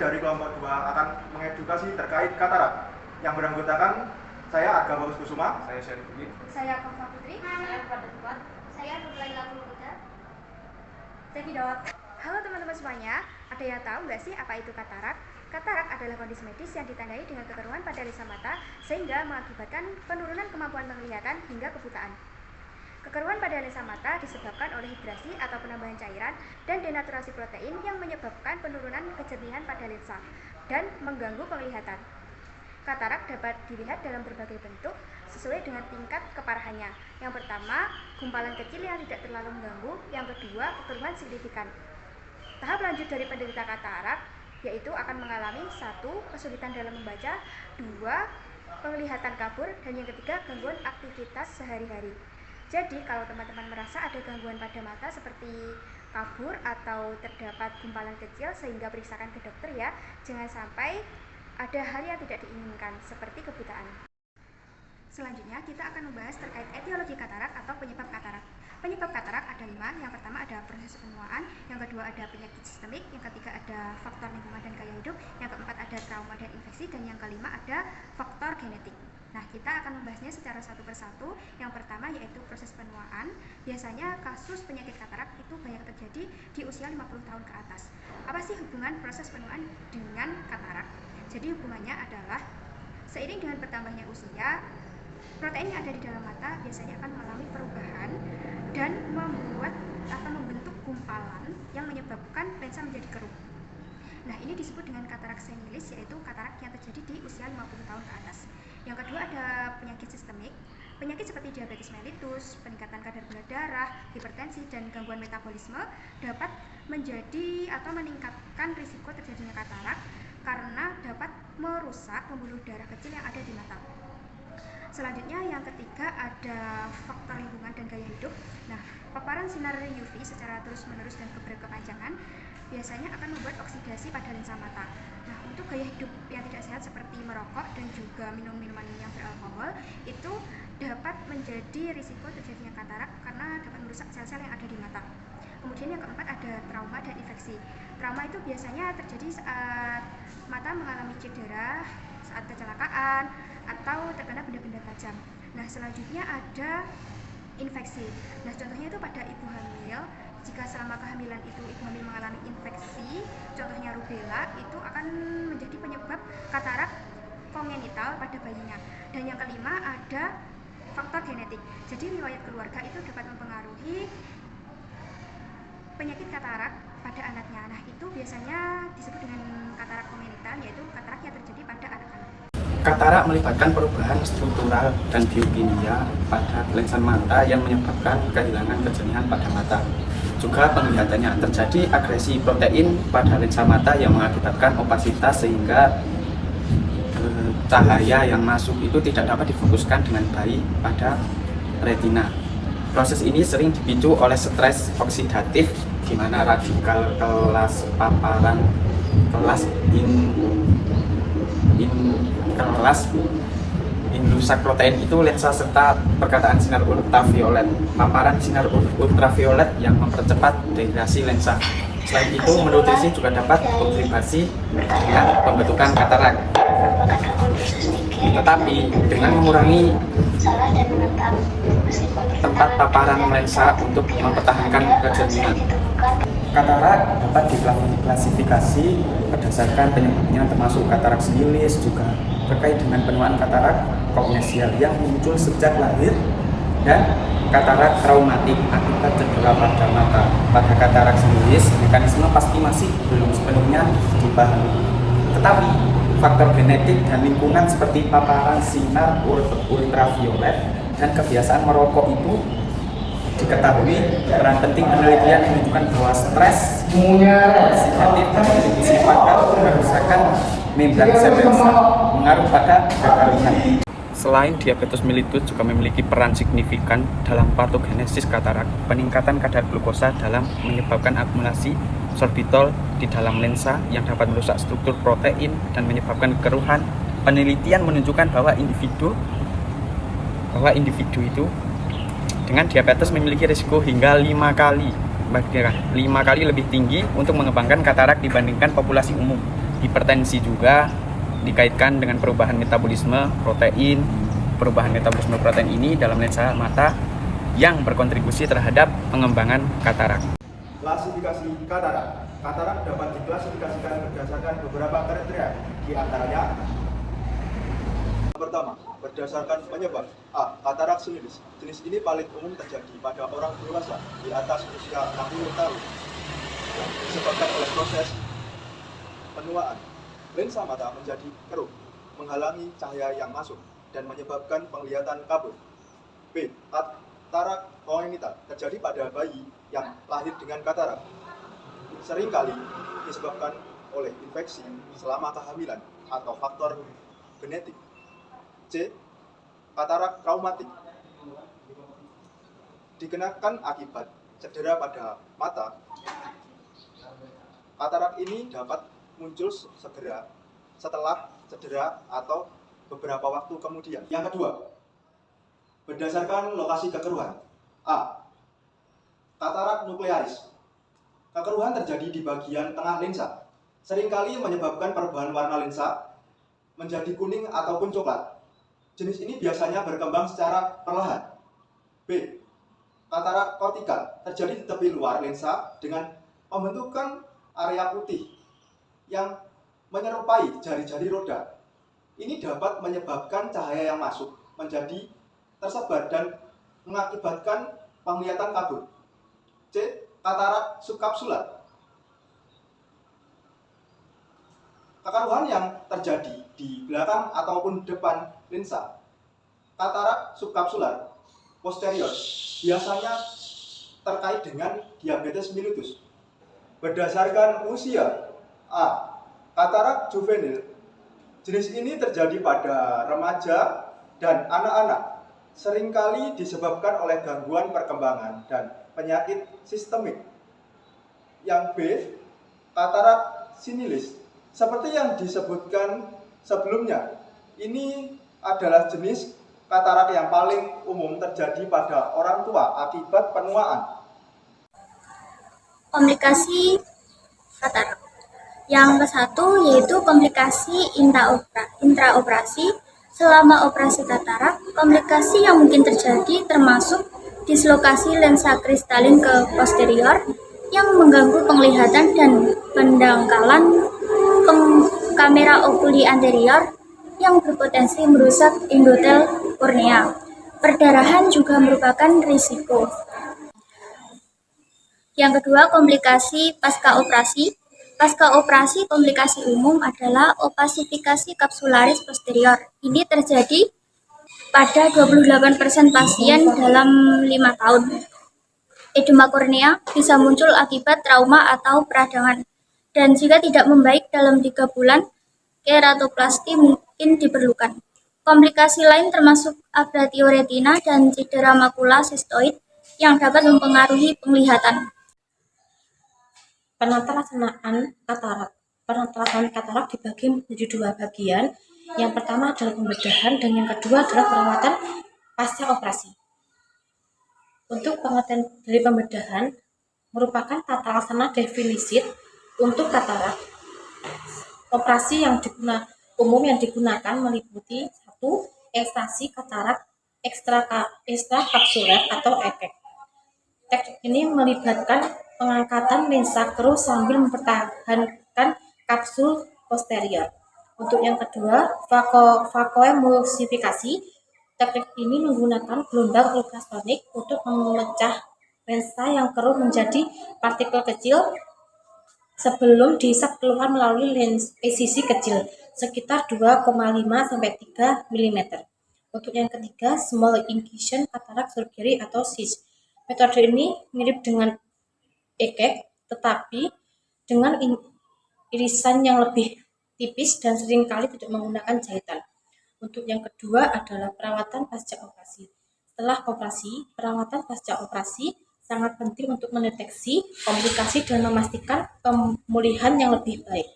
dari kelompok 2 akan mengedukasi terkait katarak yang beranggotakan saya Arga Bagus Kusuma, saya Syarifudin, saya Kofa Putri, saya Kuat, saya Nurlaila Pulhuda, saya Hidawat. Halo teman-teman semuanya, ada yang tahu nggak sih apa itu katarak? Katarak adalah kondisi medis yang ditandai dengan kekeruhan pada lensa mata sehingga mengakibatkan penurunan kemampuan penglihatan hingga kebutaan. Kekeruhan pada lensa mata disebabkan oleh hidrasi atau penambahan cairan dan denaturasi protein yang menyebabkan penurunan kejernihan pada lensa dan mengganggu penglihatan. Katarak dapat dilihat dalam berbagai bentuk sesuai dengan tingkat keparahannya. Yang pertama, gumpalan kecil yang tidak terlalu mengganggu. Yang kedua, kekeruhan signifikan. Tahap lanjut dari penderita katarak yaitu akan mengalami 1. Kesulitan dalam membaca, 2. Penglihatan kabur, dan yang ketiga, gangguan aktivitas sehari-hari. Jadi, kalau teman-teman merasa ada gangguan pada mata seperti kabur atau terdapat gumpalan kecil sehingga periksakan ke dokter ya. Jangan sampai ada hal yang tidak diinginkan seperti kebutaan. Selanjutnya kita akan membahas terkait etiologi katarak atau penyebab katarak. Penyebab katarak ada 5. Yang pertama ada proses penuaan, yang kedua ada penyakit sistemik, yang ketiga ada faktor lingkungan dan gaya hidup, yang keempat ada trauma dan infeksi, dan yang kelima ada faktor genetik. Nah, kita akan membahasnya secara satu persatu. Yang pertama yaitu proses penuaan. Biasanya kasus penyakit katarak itu banyak terjadi di usia 50 tahun ke atas. Apa sih hubungan proses penuaan dengan katarak? Jadi hubungannya adalah seiring dengan bertambahnya usia, protein yang ada di dalam mata biasanya akan mengalami perubahan dan membuat atau membentuk gumpalan yang menyebabkan lensa menjadi keruh. Nah, ini disebut dengan katarak senilis, yaitu katarak yang terjadi di usia 50 tahun ke atas. Yang kedua ada penyakit sistemik. Penyakit seperti diabetes mellitus, peningkatan kadar gula darah, hipertensi, dan gangguan metabolisme dapat menjadi atau meningkatkan risiko terjadinya katarak karena dapat merusak pembuluh darah kecil yang ada di mata. Selanjutnya yang ketiga ada faktor lingkungan dan gaya hidup. Nah, paparan sinar UV secara terus-menerus dan berkepanjangan biasanya akan membuat oksidasi pada lensa mata. Nah, untuk gaya hidup yang tidak sehat seperti merokok dan juga minum minuman yang beralkohol itu dapat menjadi risiko terjadinya katarak karena dapat merusak sel-sel yang ada di mata. Kemudian yang keempat ada trauma dan infeksi. Trauma itu biasanya terjadi saat mata mengalami cedera, saat kecelakaan, atau terkena benda-benda tajam. Nah, selanjutnya ada infeksi. Nah, contohnya itu pada ibu hamil. Jika selama kehamilan itu ibu hamil mengalami infeksi, contohnya rubella, itu akan menjadi penyebab katarak kongenital pada bayinya. Dan yang kelima ada faktor genetik. Jadi riwayat keluarga itu dapat mempengaruhi penyakit katarak pada anaknya. Nah, itu biasanya disebut dengan katarak kongenital, yaitu katarak yang terjadi pada anak-anak. Katarak melibatkan perubahan struktural dan biokimia pada lensa mata yang menyebabkan kehilangan kejernihan pada mata. Juga penglihatannya terjadi agresi protein pada lensa mata yang mengakibatkan opasitas sehingga cahaya yang masuk itu tidak dapat difokuskan dengan baik pada retina. Proses ini sering dipicu oleh stres oksidatif di mana radikal kelas paparan kelas indusak protein itu lensa serta perkataan sinar ultraviolet. Paparan sinar ultraviolet yang mempercepat dehidrasi lensa. Selain itu, malnutrisi juga dapat berkontribusi dengan pembentukan katarak. Tetapi dengan mengurangi tempat paparan lensa untuk mempertahankan kejernihan, katarak dapat diklasifikasi berdasarkan penyebabnya, termasuk katarak senilis, juga terkait dengan penuaan katarak kognesial yang muncul sejak lahir, dan katarak traumatik akibat cedera pada mata. Pada katarak senilis, mekanisme pasti masih belum sepenuhnya dipahami. Tetapi faktor genetik dan lingkungan seperti paparan sinar ultraviolet dan kebiasaan merokok itu diketahui. Peran penting penelitian menunjukkan bahwa stres oksidatif berkontribusi pada kerusakan membran sel lensa, mengaruh pada kekeringan. Selain diabetes mellitus juga memiliki peran signifikan dalam patogenesis katarak. Peningkatan kadar glukosa dalam menyebabkan akumulasi sorbitol di dalam lensa yang dapat merusak struktur protein dan menyebabkan kekeruhan. Penelitian menunjukkan bahwa individu itu dengan diabetes memiliki risiko hingga 5 kali lebih tinggi untuk mengembangkan katarak dibandingkan populasi umum. hipertensi juga dikaitkan dengan perubahan metabolisme protein. Perubahan metabolisme protein ini dalam lensa mata yang berkontribusi terhadap pengembangan katarak. Klasifikasi katarak. Katarak dapat diklasifikasikan berdasarkan beberapa kriteria, di antaranya: pertama, berdasarkan penyebab. A. Katarak senilis. Jenis ini paling umum terjadi pada orang dewasa di atas usia 60 tahun. Disebabkan oleh proses penuaan. Lensa mata menjadi keruh, menghalangi cahaya yang masuk, dan menyebabkan penglihatan kabur. B. Katarak kongenital terjadi pada bayi yang lahir dengan katarak. Seringkali disebabkan oleh infeksi selama kehamilan atau faktor genetik. C. Katarak traumatik dikenakan akibat cedera pada mata. Katarak ini dapat muncul segera setelah cedera atau beberapa waktu kemudian. Yang kedua, berdasarkan lokasi kekeruhan. A. Katarak nuklearis. Kekeruhan terjadi di bagian tengah lensa, seringkali menyebabkan perubahan warna lensa menjadi kuning ataupun coklat. Jenis ini biasanya berkembang secara perlahan. B. Katarak kortikal terjadi di tepi luar lensa dengan pembentukan area putih yang menyerupai jari-jari roda. Ini dapat menyebabkan cahaya yang masuk menjadi tersebar dan mengakibatkan penglihatan kabur. C. Katarak subkapsular. Kekeruhan yang terjadi di belakang ataupun depan lensa. Katarak subkapsular posterior biasanya terkait dengan diabetes mellitus. Berdasarkan usia. A. Katarak juvenil. Jenis ini terjadi pada remaja dan anak-anak, seringkali disebabkan oleh gangguan perkembangan dan penyakit sistemik. Yang B. Katarak senilis. Seperti yang disebutkan sebelumnya, ini adalah jenis katarak yang paling umum terjadi pada orang tua akibat penuaan. Komplikasi katarak. Yang ke-1 yaitu komplikasi intraoperasi. Selama operasi katarak, komplikasi yang mungkin terjadi termasuk dislokasi lensa kristalin ke posterior yang mengganggu penglihatan dan pendangkalan kamera okuli anterior yang berpotensi merusak endotel kornea. Perdarahan juga merupakan risiko. Yang kedua, komplikasi pasca operasi. Pasca operasi, komplikasi umum adalah opasifikasi kapsularis posterior. Ini terjadi pada 28% pasien dalam 5 tahun. Edema kornea bisa muncul akibat trauma atau peradangan. Dan jika tidak membaik dalam 3 bulan, keratoplasti mungkin diperlukan. Komplikasi lain termasuk ablatio retina dan cedera makula sistoid yang dapat mempengaruhi penglihatan. Penata laksanaan katarak. Penata laksanaan katarak dibagi menjadi 2 bagian. Yang pertama adalah pembedahan dan yang kedua adalah perawatan pasca operasi. Untuk pengertian dari pembedahan merupakan tata laksana definisit untuk katarak. Operasi yang umum yang digunakan meliputi 1. Ekstraksi katarak ekstrakapsuler atau EKEK. Teknik ini melibatkan pengangkatan lensa keruh sambil mempertahankan kapsul posterior. Untuk yang kedua, vakoemulsifikasi. Teknik ini menggunakan gelombang ultrasonik untuk memecah lensa yang keruh menjadi partikel kecil sebelum diisap keluar melalui sisi kecil sekitar 2,5-3 mm. Untuk yang ketiga, small incision cataract surgery atau SIS. Metode ini mirip dengan EKEK, tetapi dengan irisan yang lebih tipis dan seringkali tidak menggunakan jahitan. Untuk yang kedua adalah perawatan pasca operasi. Setelah operasi, perawatan pasca operasi sangat penting untuk mendeteksi komplikasi dan memastikan pemulihan yang lebih baik.